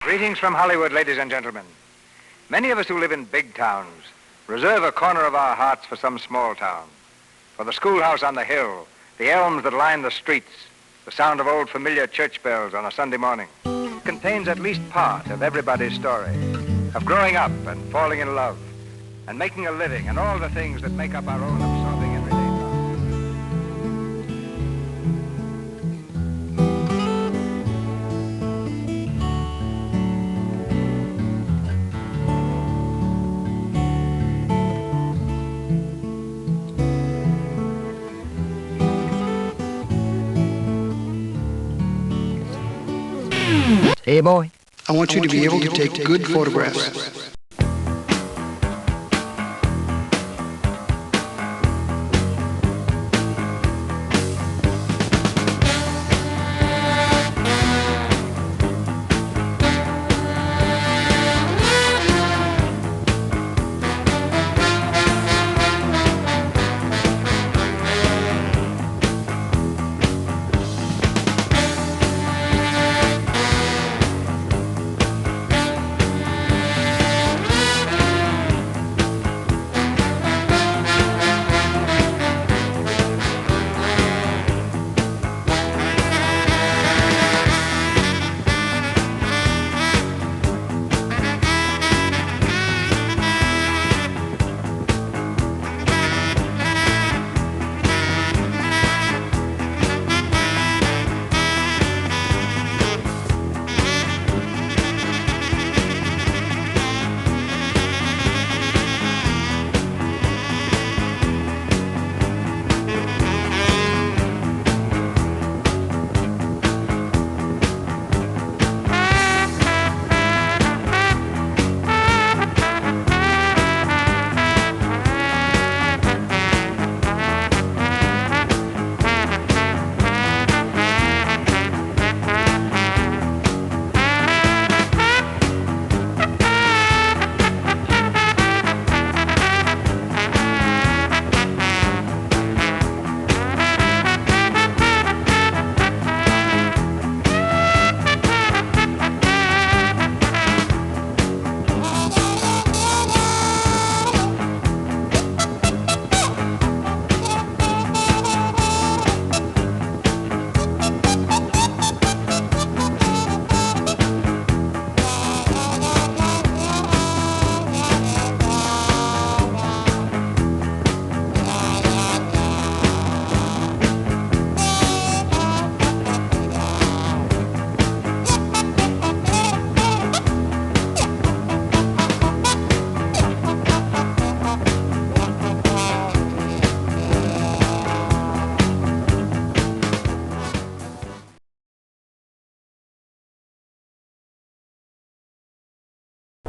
Greetings from Hollywood, ladies and gentlemen. Many of us who live in big towns reserve a corner of our hearts for some small town. For the schoolhouse on the hill, the elms that line the streets, the sound of old familiar church bells on a Sunday morning. It contains at least part of everybody's story, of growing up and falling in love, and making a living, and all the things that make up our own absorbing everyday life. Hey, boy. I want you to be able to take good photographs.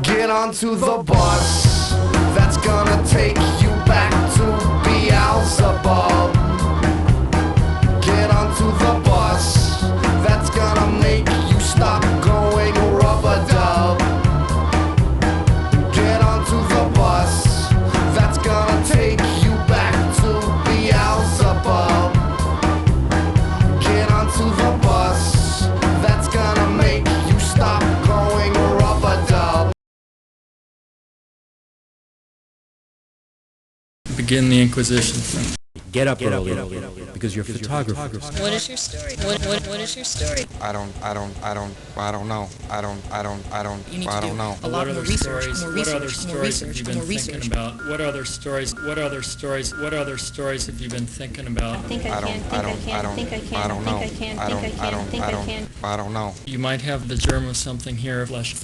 Get onto the bus that's gonna take you back to Beelzebub. Get onto the bus that's gonna make you stop going rub-a-dub. Get onto the bus that's gonna take you back to Beelzebub. Get onto the bus that's gonna make you stop going rub-a-dub. Begin the Inquisition thing. Get up early, because you're a photographer. What is your story? What is your story? I don't know. I don't know. You need to do know. a lot more research, What other stories have you been thinking about? What other stories have you been thinking about? I don't know. You might have the germ of something here. Flesh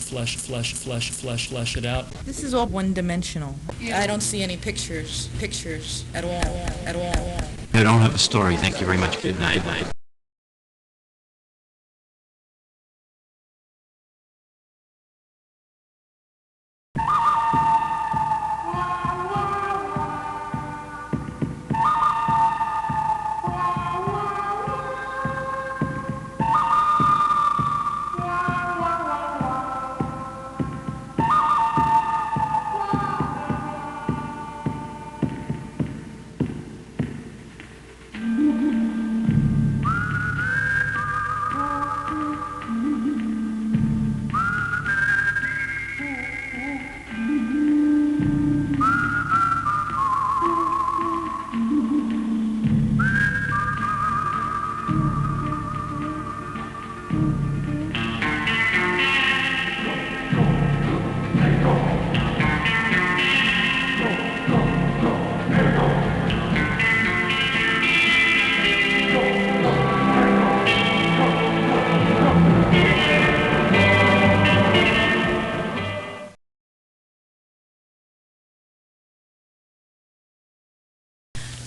it out. This is all one-dimensional. I don't see any pictures at all. I don't have a story. Thank you very much. Good night.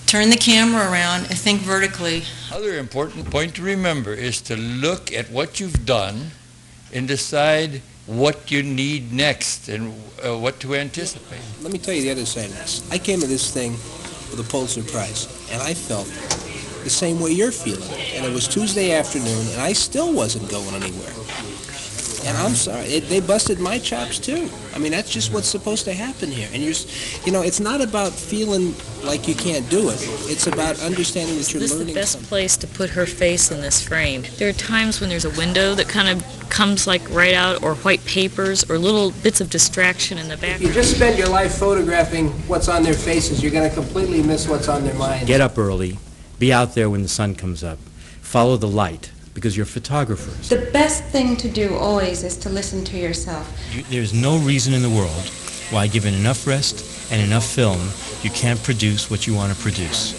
Turn the camera around and think vertically. Other important point to remember is to look at what you've done and decide what you need next and what to anticipate. Let me tell you the other side of this. I came to this thing with a Pulitzer Prize, and I felt the same way you're feeling. And it was Tuesday afternoon, and I still wasn't going anywhere. And I'm sorry, they busted my chops too. I mean, that's just what's supposed to happen here. And it's not about feeling like you can't do it. It's about understanding that you're learning. This is the best place to put her face in this frame. There are times when there's a window that kind of comes like right out, or white papers, or little bits of distraction in the background. If you just spend your life photographing what's on their faces, you're going to completely miss what's on their minds. Get up early. Be out there when the sun comes up. Follow the light, because you're photographers. The best thing to do always is to listen to yourself. There's no reason in the world why, given enough rest and enough film, you can't produce what you want to produce.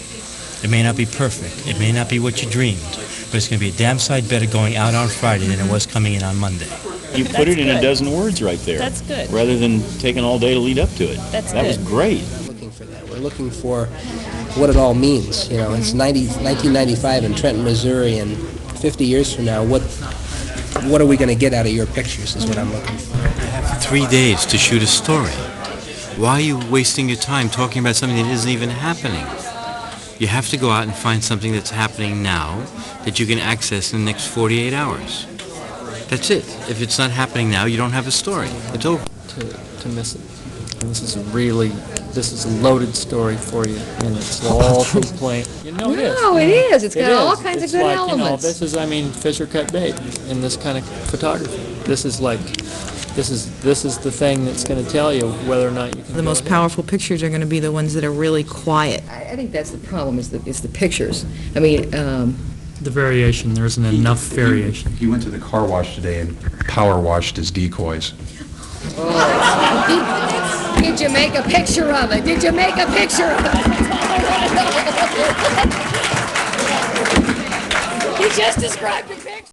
It may not be perfect. It may not be what you dreamed, but it's going to be a damn sight better going out on Friday than it was coming in on Monday. You put it in a dozen words right there. That's good. Rather than taking all day to lead up to it. That was great. We're looking for that. We're looking for what it all means. You know, it's 1995 in Trenton, Missouri, and 50 years from now, what are we going to get out of your pictures is what I'm looking for. You have 3 days to shoot a story. Why are you wasting your time talking about something that isn't even happening? You have to go out and find something that's happening now that you can access in the next 48 hours. That's it. If it's not happening now, you don't have a story. It's over. To miss it. This is a loaded story for you, and it's all complete. No, it is. It's got all kinds of good elements. This is, Fisher cut bait in this kind of photography. This is the thing that's going to tell you whether or not you can. The most powerful pictures are going to be the ones that are really quiet. I think that's the problem, is the pictures. I mean, the variation, there isn't enough variation. He went to the car wash today and power washed his decoys. Oh. Did you make a picture of it? Did you make a picture of it? He just described a picture.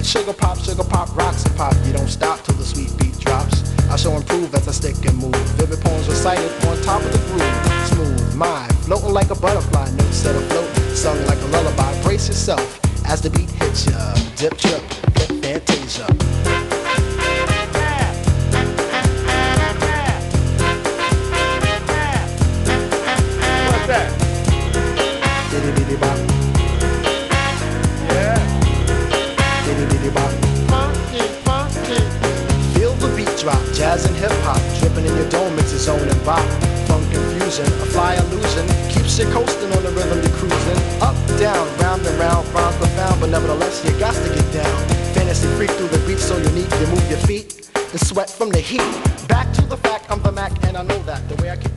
Sweet sugar pop, rocks and pop. You don't stop till the sweet beat drops. I shall improve as I stick and move. Vivid poems recited on top of the groove. Smooth mind, floating like a butterfly. Notes set afloat, sung like a lullaby. Brace yourself as the beat hits ya. Dip, trip, flip, fantasia. What's that? Diddy diddy bop. Yeah. Diddy diddy bop. Funky, funky. Feel the beat drop, jazz and hip hop. Dripping in your dome, it's a zone and bop. Funk confusion, a fly illusion. Keeps you coasting on the rhythm you're cruising. Up, down, round and round, rhymes profound. But nevertheless, you got to get down. Fantasy freak through the beat so unique. You move your feet and sweat from the heat. Back to the fact, I'm the Mac, and I know that. The way I keep